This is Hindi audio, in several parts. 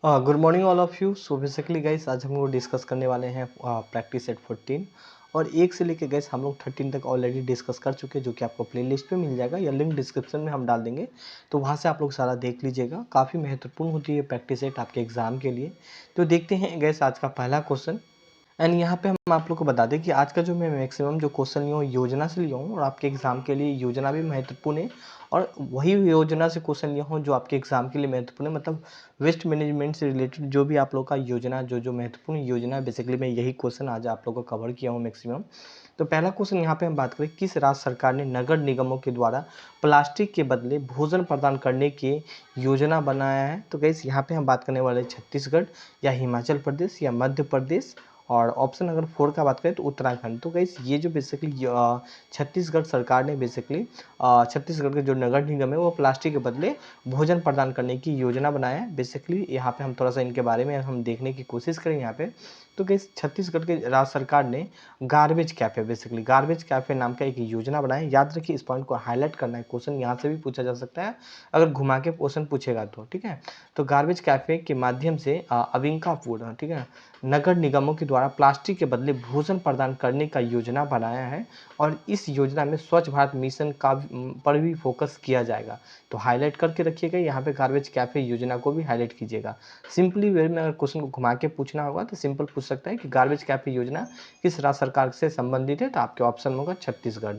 Good morning all of you. So basically guys आज हम लोग डिस्कस करने वाले हैं प्रैक्टिस सेट 14 और 1 से लेके गाइस हम लोग 13 तक ऑलरेडी डिस्कस कर चुके हैं, जो कि आपको प्लेलिस्ट पे मिल जाएगा या लिंक डिस्क्रिप्शन में हम डाल देंगे, तो वहाँ से आप लोग सारा देख लीजिएगा। काफ़ी महत्वपूर्ण होती है प्रैक्टिस सेट आपके एग्जाम के लिए। तो देखते हैं गाइस आज का पहला क्वेश्चन। एंड यहाँ पे हम आप लोग को बता दें कि आज का जो मैं मैक्सिमम जो क्वेश्चन लिया हूँ योजना से लिया हूँ, और आपके एग्जाम के लिए योजना भी महत्वपूर्ण है और वही योजना से क्वेश्चन लिया हूँ जो आपके एग्जाम के लिए महत्वपूर्ण है। मतलब वेस्ट मैनेजमेंट से रिलेटेड जो भी आप लोग का योजना जो महत्वपूर्ण योजना है, बेसिकली मैं यही क्वेश्चन आज आप लोग को कवर किया हूँ मैक्सिमम। तो पहला क्वेश्चन यहाँ पे हम बात करें, किस राज्य सरकार ने नगर निगमों के द्वारा प्लास्टिक के बदले भोजन प्रदान करने की योजना बनाया है? तो गाइस यहाँ पे हम बात करने वाले छत्तीसगढ़ या हिमाचल प्रदेश या मध्य प्रदेश, और ऑप्शन अगर 4 का बात करें तो उत्तराखंड। तो गाइस ये जो बेसिकली छत्तीसगढ़ सरकार ने बेसिकली छत्तीसगढ़ के जो नगर निगम है वो प्लास्टिक के बदले भोजन प्रदान करने की योजना बनाया है। बेसिकली यहाँ पे हम थोड़ा सा इनके बारे में हम देखने की कोशिश करें यहाँ पे। तो गाइस छत्तीसगढ़ के राज्य सरकार ने garbage cafe, basically garbage cafe नाम का एक योजना बनाया है। याद रखिए, इस पॉइंट को हाईलाइट करना है, क्वेश्चन यहाँ से भी पूछा जा सकता है अगर घुमा के क्वेश्चन पूछेगा तो, ठीक है। तो गार्बेज कैफे के माध्यम से अविंकापुर, ठीक है, नगर निगमों के द्वारा प्लास्टिक के बदले भोजन प्रदान करने का योजना बनाया है और इस योजना में स्वच्छ भारत मिशन का पर भी फोकस किया जाएगा। तो हाईलाइट करके रखिएगा, यहाँ पे गार्बेज कैफे योजना को भी हाईलाइट कीजिएगा। सिंपली वे में अगर क्वेश्चन को घुमा के पूछना होगा तो सिंपल पूछ सकता है कि गार्बेज कैफे योजना किस राज्य सरकार से संबंधित है, तो आपके ऑप्शन होगा छत्तीसगढ़।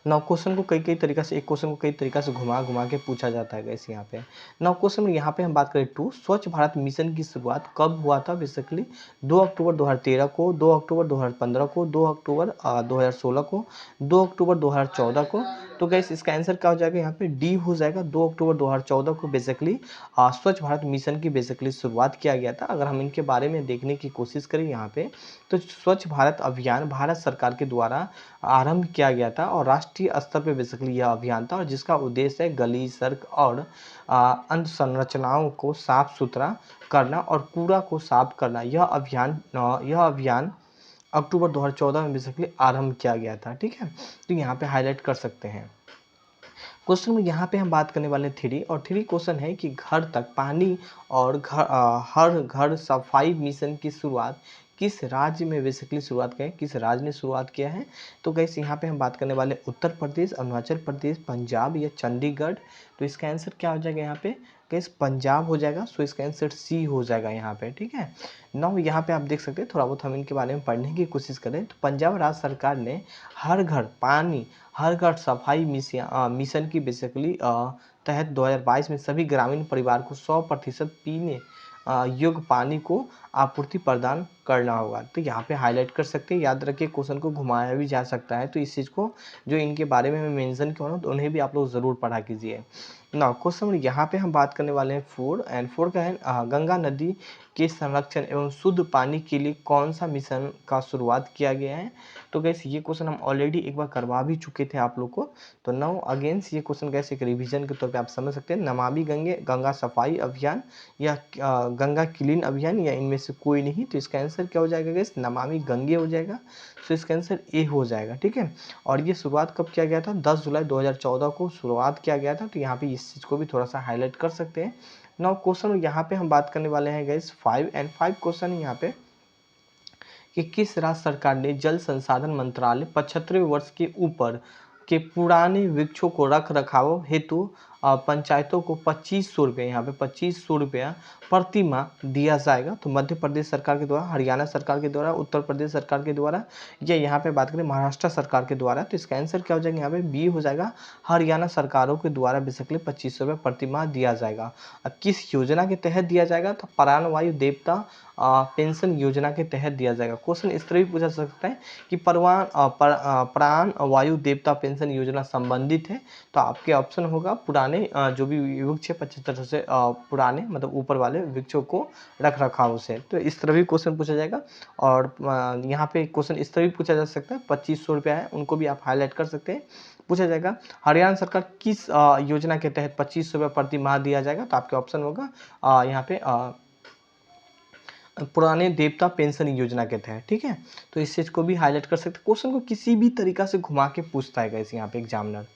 नौ क्वेश्चन को कई तरीका से, एक क्वेश्चन को कई तरीका से घुमा घुमा के पूछा जाता है गैस यहाँ पे। नौ क्वेश्चन में यहाँ पे हम बात करें 2, स्वच्छ भारत मिशन की शुरुआत कब हुआ था? बेसिकली 2 अक्टूबर 2013 को, 2 अक्टूबर 2015 को, 2 अक्टूबर 2016 को, 2 अक्टूबर 2014 को। तो गैस इसका आंसर क्या हो जाएगा? यहाँ पे डी हो जाएगा। 2 अक्टूबर 2014 को बेसिकली स्वच्छ भारत मिशन की बेसिकली शुरुआत किया गया था। अगर हम इनके बारे में देखने की कोशिश करें यहाँ पे, तो स्वच्छ भारत अभियान भारत सरकार के द्वारा आरंभ किया गया था और राष्ट्रीय स्तर पर बेसिकली यह अभियान था, और जिसका उद्देश्य है गली, सड़क और अंतसंरचनाओं को साफ सुथरा करना और कूड़ा को साफ करना। यह अभियान अक्टूबर 2014 में बेसिकली आरंभ किया गया था, ठीक है। तो यहाँ पे हाईलाइट कर सकते हैं। क्वेश्चन में यहाँ पे हम बात करने वाले 3, और 3 क्वेश्चन है कि घर तक पानी और हर घर सफाई मिशन की शुरुआत किस राज्य में बेसिकली शुरुआत किया है, किस राज्य ने शुरुआत किया है? तो गैस यहाँ पे हम बात करने वाले उत्तर प्रदेश, अरुणाचल प्रदेश, पंजाब या चंडीगढ़। तो इसका आंसर क्या हो जाएगा यहाँ पे? गैस पंजाब हो जाएगा। सो इसका आंसर सी हो जाएगा यहाँ पे, ठीक है। नाउ यहाँ पे आप देख सकते हैं, थोड़ा बहुत हम इनके बारे में पढ़ने की कोशिश करें तो पंजाब राज्य सरकार ने हर घर पानी, हर घर सफाई मिशन की बेसिकली तहत 2022 में सभी ग्रामीण परिवार को 100% पीने योग्य पानी को आपूर्ति प्रदान करना होगा। तो यहाँ पे हाईलाइट कर सकते हैं। याद रखिए, क्वेश्चन को घुमाया भी जा सकता है, तो इस चीज़ को जो इनके बारे में मैं मेंशन किया हूँ तो उन्हें भी आप लोग ज़रूर पढ़ा कीजिए। ना क्वेश्चन यहाँ पे हम बात करने वाले हैं 4 का है, गंगा नदी के संरक्षण एवं शुद्ध पानी के लिए कौन सा मिशन का शुरुआत किया गया है? तो गैस ये क्वेश्चन हम ऑलरेडी एक बार करवा भी चुके थे आप लोग को। तो नाउ अगेंस्ट ये क्वेश्चन गैस एक रिवीजन के तौर पे आप समझ सकते हैं। नमामि गंगा सफाई अभियान या गंगा क्लीन अभियान या इनमें से कोई नहीं। तो इसका आंसर क्या हो जाएगा गैस? नमामि गंगे हो जाएगा। तो इसका आंसर ए हो जाएगा, ठीक है। और ये शुरुआत कब किया गया था? 10 जुलाई 2014 को शुरुआत किया गया था। तो यहाँ पे इस चीज़ को भी थोड़ा सा हाईलाइट कर सकते हैं। नाउ क्वेश्चन यहाँ पे हम बात करने वाले हैं गैस 5 क्वेश्चन यहाँ पे कि किस राज्य सरकार ने जल संसाधन मंत्रालय 75वें वर्ष के ऊपर के पुराने वृक्षों को रख रखाव हेतु पंचायतों को 2500 रुपये, यहाँ पे 2500 रुपया प्रति माह दिया जाएगा? तो मध्य प्रदेश सरकार के द्वारा, हरियाणा सरकार के द्वारा, उत्तर प्रदेश सरकार के द्वारा, या यहाँ पे बात करें महाराष्ट्र सरकार के द्वारा। तो इसका आंसर क्या हो जाएगा? यहाँ पे बी हो जाएगा। हरियाणा सरकारों के द्वारा बेसिकली 2500 रुपये प्रति माह दिया जाएगा। अब किस योजना के तहत दिया जाएगा? तो प्राणवायु देवता पेंशन योजना के तहत दिया जाएगा। क्वेश्चन इस तरह भी पूछा सकता है कि प्राण वायु देवता पेंशन योजना संबंधित है? तो आपके ऑप्शन होगा पुराने जो भी वृक्ष है 75 से पुराने, मतलब ऊपर वाले वृक्षों को रख रखाव से। तो इस तरह भी क्वेश्चन पूछा जाएगा। और यहाँ पे क्वेश्चन इस तरह भी पूछा जा सकता है, 2500 रुपया है, उनको भी आप हाईलाइट कर सकते हैं। पूछा जाएगा हरियाणा सरकार किस योजना के तहत 2500 रुपये प्रति माह दिया जाएगा? तो आपके ऑप्शन होगा यहाँ पे पुराने देवता पेंशन योजना के तहत, ठीक है। तो इस चीज़ को भी हाईलाइट कर सकते हैं। क्वेश्चन को किसी भी तरीका से घुमा के पूछता है गाइस यहाँ पे एग्जामिनर,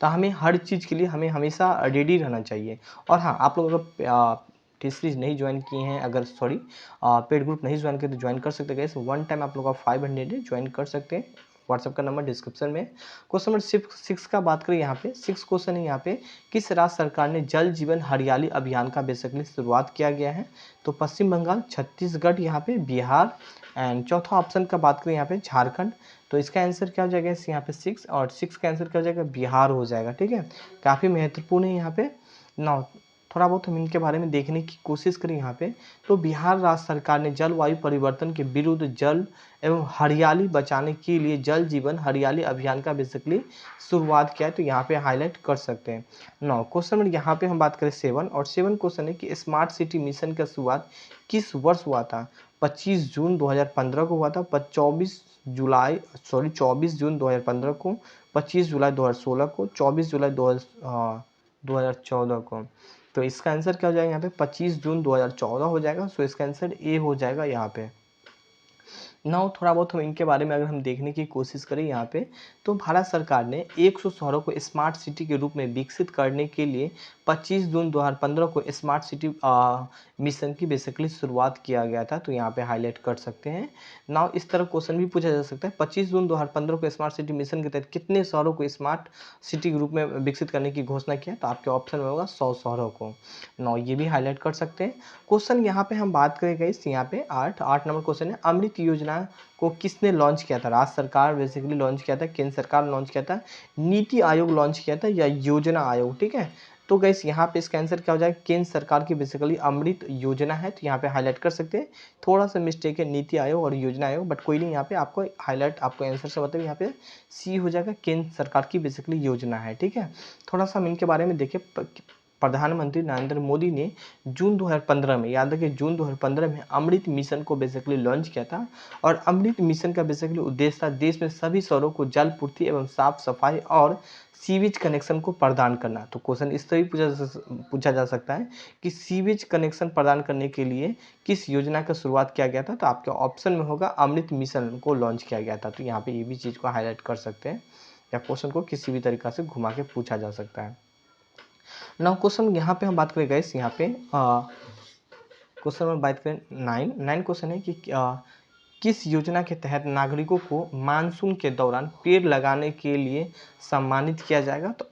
तो हमें हर चीज़ के लिए हमें हमेशा रेडी रहना चाहिए। और हाँ, आप लोग अगर बेनिफिशरीज नहीं ज्वाइन किए हैं, अगर सॉरी पेड ग्रुप नहीं ज्वाइन किए तो ज्वाइन कर सकते हैं। वन टाइम आप लोग का 500 है, ज्वाइन कर सकते हैं। व्हाट्सएप का नंबर डिस्क्रिप्शन में। क्वेश्चन नंबर 6 का बात करें यहाँ पे, 6 क्वेश्चन है यहाँ पे, किस राज्य सरकार ने जल जीवन हरियाली अभियान का बेसिकली शुरुआत किया गया है? तो पश्चिम बंगाल, छत्तीसगढ़, यहाँ पे बिहार, एंड चौथा ऑप्शन का बात करें यहाँ पे झारखंड। तो इसका आंसर क्या हो जाएगा यहाँ पे 6, और 6 का आंसर क्या हो जाएगा? बिहार हो जाएगा। ठीक है, काफ़ी महत्वपूर्ण है यहाँ पे। ना थोड़ा बहुत हम इनके बारे में देखने की कोशिश करें यहाँ पे। तो बिहार राज्य सरकार ने जलवायु परिवर्तन के विरुद्ध जल एवं हरियाली बचाने के लिए जल जीवन हरियाली अभियान का बेसिकली शुरुआत किया है, तो यहाँ पे हाईलाइट कर सकते हैं। 9 क्वेश्चन में यहाँ पे हम बात करें 7, और 7 क्वेश्चन है कि स्मार्ट सिटी मिशन का शुरुआत किस वर्ष हुआ था? 25 जून 2015 को हुआ था, 24 जून 2015 को, 25 जुलाई 2016 को, 24 जुलाई 2014 को। तो इसका आंसर क्या हो जाएगा यहाँ पे? 25 जून 2014 हो जाएगा। सो इसका आंसर ए हो जाएगा यहाँ पे। नाउ थोड़ा बहुत हम इनके बारे में अगर हम देखने की कोशिश करें यहाँ पे, तो भारत सरकार ने 100 शहरों को स्मार्ट सिटी के रूप में विकसित करने के लिए 25 जून 2015 को स्मार्ट सिटी मिशन की बेसिकली शुरुआत किया गया था, तो यहाँ पे हाईलाइट कर सकते हैं। नाउ इस तरह क्वेश्चन भी पूछा जा सकता है, 25 जून 2015 को स्मार्ट सिटी मिशन के तहत कितने शहरों को स्मार्ट सिटी के रूप में विकसित करने की घोषणा किया? तो आपके ऑप्शन में होगा 100 शहरों को। नाउ ये भी हाईलाइट कर सकते हैं। क्वेश्चन यहाँ पे हम बात करेंगे इस यहाँ पे 8 नंबर क्वेश्चन है, अमृत योजना को किसने लॉन्च किया था? राज्य सरकार बेसिकली लॉन्च किया था, केंद्र सरकार लॉन्च किया था, नीति आयोग लॉन्च किया था, या योजना आयोग? ठीक है, तो गाइस यहाँ पे इसका आंसर क्या हो जाएगा? केंद्र सरकार की बेसिकली अमृत योजना है, तो यहाँ पे हाईलाइट कर सकते हैं। थोड़ा सा मिस्टेक है, नीति आयोग और योजना आयोग, बट कोई नहीं, यहाँ पे आपको हाईलाइट, आपको आंसर से मतलब यहाँ पे सी हो जाएगा, केंद्र सरकार की बेसिकली योजना है। ठीक है, थोड़ा सा हम इनके बारे में देखें। प्रधानमंत्री नरेंद्र मोदी ने जून 2015 में, याद रखिए जून 2015 में अमृत मिशन को बेसिकली लॉन्च किया था, और अमृत मिशन का बेसिकली उद्देश्य था देश में सभी शहरों को जल पूर्ति एवं साफ सफाई और सीवेज कनेक्शन को प्रदान करना। तो क्वेश्चन इस तरह पूछा जा सकता है कि सीवेज कनेक्शन प्रदान करने के लिए किस योजना का शुरुआत किया गया था? तो आपके ऑप्शन में होगा अमृत मिशन को लॉन्च किया गया था, तो यहाँ पे ये भी चीज़ को हाईलाइट कर सकते हैं, या क्वेश्चन को किसी भी तरीका से घुमा के पूछा जा सकता है। नाउ क्वेश्चन यहाँ पे हम बात करें गाइस, यहाँ पे क्वेश्चन में बात करें 9 क्वेश्चन है कि किस योजना के तहत नागरिकों को मानसून के दौरान पेड़ लगाने के लिए सम्मानित किया जाएगा? तो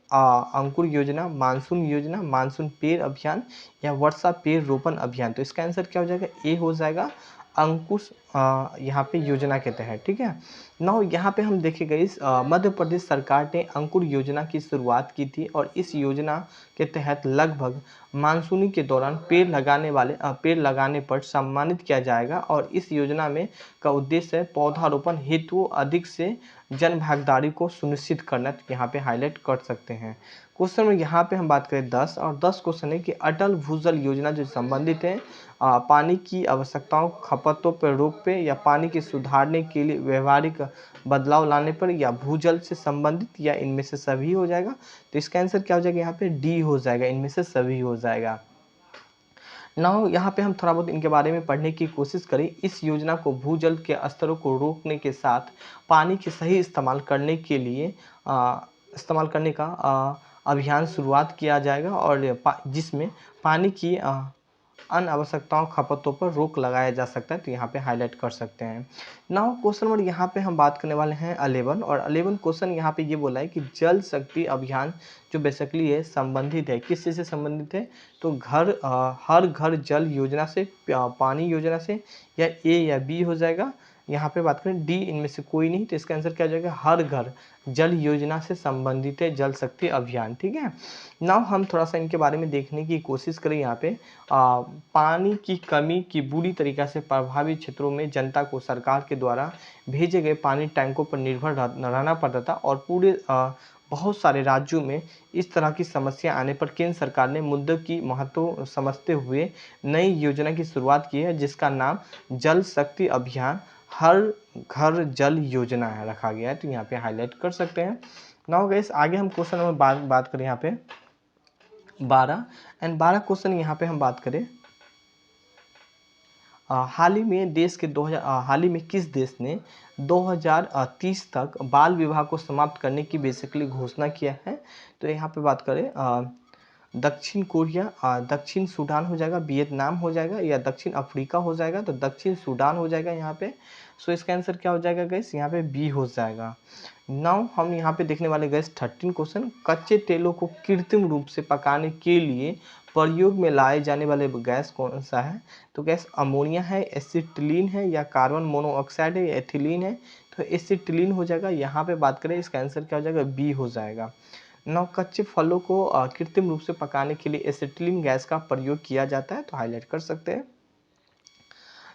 अंकुर योजना, मानसून पेड़ अभियान, या वर्षा पेड़ रोपण अभियान? तो इसका आंसर क्या हो जाएगा? ए हो जाएगा, अंकुश यहाँ पे योजना के तहत। ठीक है, नाउ यहाँ पे हम देखेंगे इस मध्य प्रदेश सरकार ने अंकुर योजना की शुरुआत की थी, और इस योजना के तहत लगभग मानसूनी के दौरान पेड़ लगाने पर सम्मानित किया जाएगा, और इस योजना में का उद्देश्य है पौधारोपण हेतु अधिक से जन भागीदारी को सुनिश्चित करना, तो यहाँ पे हाईलाइट कर सकते हैं। क्वेश्चन में यहाँ पे हम बात करें 10, और 10 क्वेश्चन है कि अटल भूजल योजना जो संबंधित है पानी की आवश्यकताओं खपतों पर रोक पे, या पानी के सुधारने के लिए व्यवहारिक बदलाव लाने पर, या भूजल से संबंधित, या इनमें से सभी हो जाएगा? तो इसका आंसर क्या हो जाएगा? यहाँ पे डी हो जाएगा, इनमें से सभी हो जाएगा। नाउ यहाँ पे हम थोड़ा बहुत इनके बारे में पढ़ने की कोशिश करें। इस योजना को भूजल के स्तरों को रोकने के साथ पानी के सही इस्तेमाल करने के लिए इस्तेमाल करने का अभियान शुरुआत किया जाएगा, और जिसमें पानी की अन्य आवश्यकताओं खपतों पर रोक लगाया जा सकता है, तो यहाँ पे हाईलाइट कर सकते हैं। नाउ क्वेश्चन नंबर यहाँ पे हम बात करने वाले हैं 11, और 11 क्वेश्चन यहाँ पे ये बोला है कि जल शक्ति अभियान जो बेसिकली है संबंधित है, किस चीज़ से संबंधित है? तो हर घर जल योजना से, पानी योजना से, या ए या बी हो जाएगा? यहाँ पे बात करें डी, इनमें से कोई नहीं, तो इसका आंसर क्या हो जाएगा? हर घर जल योजना से संबंधित है जल शक्ति अभियान। ठीक है, नाउ हम थोड़ा सा इनके बारे में देखने की कोशिश करें। यहाँ पे पानी की कमी की बुरी तरीक़ा से प्रभावित क्षेत्रों में जनता को सरकार के द्वारा भेजे गए पानी टैंकों पर निर्भर रहना पड़ता था, और पूरे बहुत सारे राज्यों में इस तरह की समस्या आने पर केंद्र सरकार ने मुद्दे की महत्व समझते हुए नई योजना की शुरुआत की है, जिसका नाम जल शक्ति अभियान हर घर जल योजना है रखा गया है, तो यहाँ पे हाईलाइट कर सकते हैं। नाउ गाइस आगे हम क्वेश्चन में बात करें यहाँ पे 12, एंड 12 क्वेश्चन यहाँ पे हम बात करें हाल ही में किस देश ने 2030 तक बाल विवाह को समाप्त करने की बेसिकली घोषणा किया है? तो यहाँ पे बात करें दक्षिण कोरिया, दक्षिण सूडान हो जाएगा, वियतनाम हो जाएगा, या दक्षिण अफ्रीका हो जाएगा, तो दक्षिण सूडान हो जाएगा यहाँ पे। सो इसका आंसर क्या हो जाएगा गैस, यहाँ पे बी हो जाएगा। नाउ हम यहाँ पे देखने वाले गैस 13 क्वेश्चन, कच्चे तेलों को कृत्रिम रूप से पकाने के लिए प्रयोग में लाए जाने वाले गैस कौन सा है? तो गैस अमोनिया है, एसिटिलीन है, या कार्बन मोनोऑक्साइड है, या एथिलीन है। तो एसिटिलीन हो जाएगा। यहाँ पे बात करें इसका आंसर क्या हो जाएगा, बी हो जाएगा। नौ कच्चे फलों को कृत्रिम रूप से पकाने के लिए एसिटिलीन गैस का प्रयोग किया जाता है, तो हाईलाइट कर सकते हैं।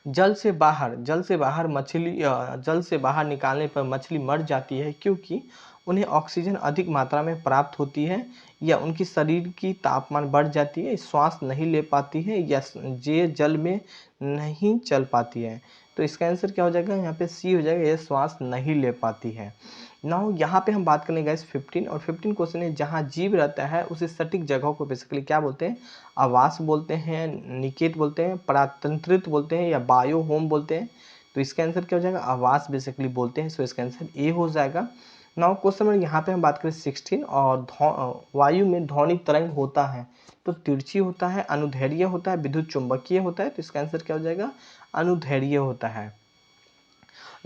जल से बाहर मछली जल से बाहर निकालने पर मछली मर जाती है क्योंकि उन्हें ऑक्सीजन अधिक मात्रा में प्राप्त होती है, या उनकी शरीर की तापमान बढ़ जाती है, श्वास नहीं ले पाती है, या ये जल में नहीं चल पाती है। तो इसका आंसर क्या हो जाएगा, यहाँ पे सी हो जाएगा, ये श्वास नहीं ले पाती है। नाउ यहाँ पे हम बात करेंगे गाइस 15, और 15 क्वेश्चन है, जहाँ जीव रहता है उसे सटीक जगहों को बेसिकली क्या बोलते हैं, आवास बोलते हैं, निकेत बोलते हैं, परातंत्रित बोलते हैं, या बायो होम बोलते हैं। तो इसका आंसर क्या हो जाएगा, आवास बेसिकली बोलते हैं। सो इसका आंसर ए हो जाएगा। नाउ क्वेश्चन नंबर यहाँ पे हम बात करें 16, और वायु में ध्वनिक तरंग होता है तो तिरछी होता है, अनुदैर्ध्य होता है, विद्युत चुंबकीय होता है। तो इसका आंसर क्या हो जाएगा, अनुदैर्ध्य होता है।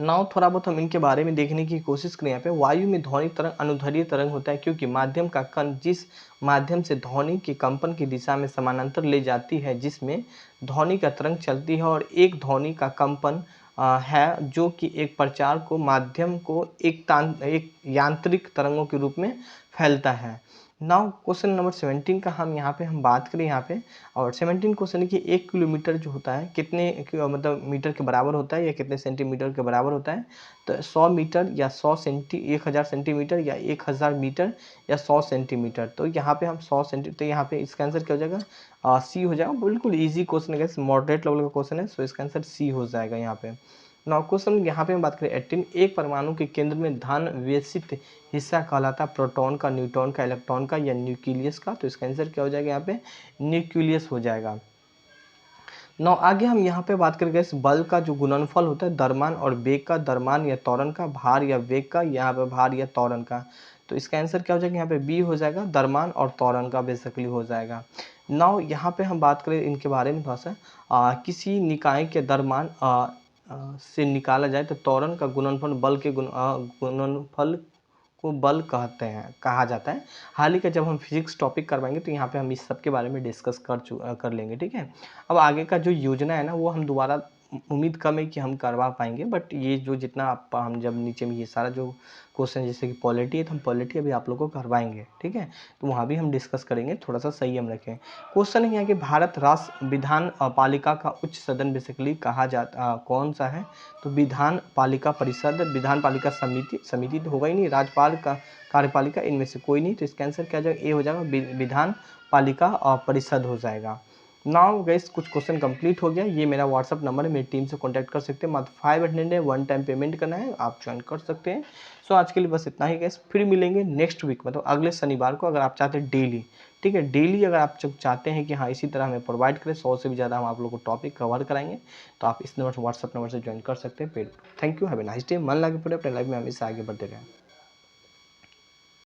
नाउ थोड़ा बहुत हम इनके बारे में देखने की कोशिश करें। यहाँ पे वायु में ध्वनिक तरंग अनुदैर्ध्य तरंग होता है क्योंकि माध्यम का कण जिस माध्यम से ध्वनि के कंपन की दिशा में समानांतर ले जाती है, जिसमें ध्वनि का तरंग चलती है, और एक ध्वनि का कंपन है जो कि एक प्रचार को माध्यम को एक यांत्रिक तरंगों के रूप में फैलता है। नाउ क्वेश्चन नंबर 17 का हम बात करें यहाँ पे, और 17 क्वेश्चन की 1 किलोमीटर जो होता है कितने मतलब मीटर के बराबर होता है, या कितने सेंटीमीटर के बराबर होता है? तो 100 मीटर, या 1000 सेंटीमीटर, या 1000 मीटर, या 100 सेंटीमीटर। तो यहाँ पे हम 100 सेंटी, तो यहाँ पे इसका आंसर क्या हो जाएगा, सी हो जाएगा। बिल्कुल ईजी क्वेश्चन है, मॉडरेट लेवल का क्वेश्चन है। सो इसका आंसर सी हो जाएगा यहाँ पे। नाउ क्वेश्चन यहाँ पे हम बात करें 18, एक परमाणु के केंद्र में धन व्यवस्थित हिस्सा कहलाता प्रोटॉन का, न्यूट्रॉन का, इलेक्ट्रॉन का, या न्यूक्लियस का। तो इसका आंसर क्या हो जाएगा, यहाँ पे न्यूक्लियस हो जाएगा। नौ आगे हम यहाँ पे बात करेंगे इस बल का जो गुणनफल होता है द्रव्यमान और वेग का, द्रव्यमान या त्वरण का, भार या वेग का, यहाँ पे भार या त्वरण का। तो इसका आंसर क्या हो जाएगा, यहाँ पे बी हो जाएगा, द्रव्यमान और त्वरण का बेसिकली हो जाएगा। नाउ यहाँ पे हम बात करें इनके बारे में थोड़ा सा, किसी निकाय के द्रव्यमान से निकाला जाए तो त्वरण का गुणनफल बल के गुणनफल को बल कहा जाता है। हाल ही का जब हम फिजिक्स टॉपिक करवाएंगे तो यहाँ पे हम इस सब के बारे में डिस्कस कर लेंगे, ठीक है। अब आगे का जो योजना है ना, वो हम दोबारा उम्मीद कम है कि हम करवा पाएंगे, बट ये जो जितना हम जब नीचे में ये सारा जो क्वेश्चन जैसे कि पॉलिटी है, तो हम पॉलिटी अभी आप लोगों को करवाएंगे, ठीक है। तो वहाँ भी हम डिस्कस करेंगे, थोड़ा सा संयम रखें। क्वेश्चन है यहाँ कि भारत राष्ट्र विधान पालिका का उच्च सदन बेसिकली कहा जाता कौन सा है? तो विधान पालिका परिषद, विधान पालिका समिति तो होगा ही नहीं, राज्यपाल का कार्यपालिका, इनमें से कोई नहीं। तो इसका आंसर क्या जाएगा, ए हो जाएगा, विधान पालिका परिषद हो जाएगा। नाउ गाइस कुछ क्वेश्चन कंप्लीट हो गया। ये मेरा व्हाट्सअप नंबर है, मेरी टीम से कांटेक्ट कर सकते हैं। मात्र 500 है, वन टाइम पेमेंट करना है, आप ज्वाइन कर सकते हैं। सो आज के लिए बस इतना ही गाइस, फिर मिलेंगे नेक्स्ट वीक, मतलब अगले शनिवार को, अगर आप चाहते हैं डेली, ठीक है। डेली अगर आप चाहते हैं कि हाँ इसी तरह हमें प्रोवाइड करें, 100 से भी ज़्यादा हम आप लोग को टॉपिक कवर कराएंगे, तो आप इस नंबर से व्हाट्सअप नंबर से ज्वाइन कर सकते हैं paid. Thank you, have a nice day. मन लगे पड़े अपने लाइफ में हमेशा आगे बढ़ते रहें।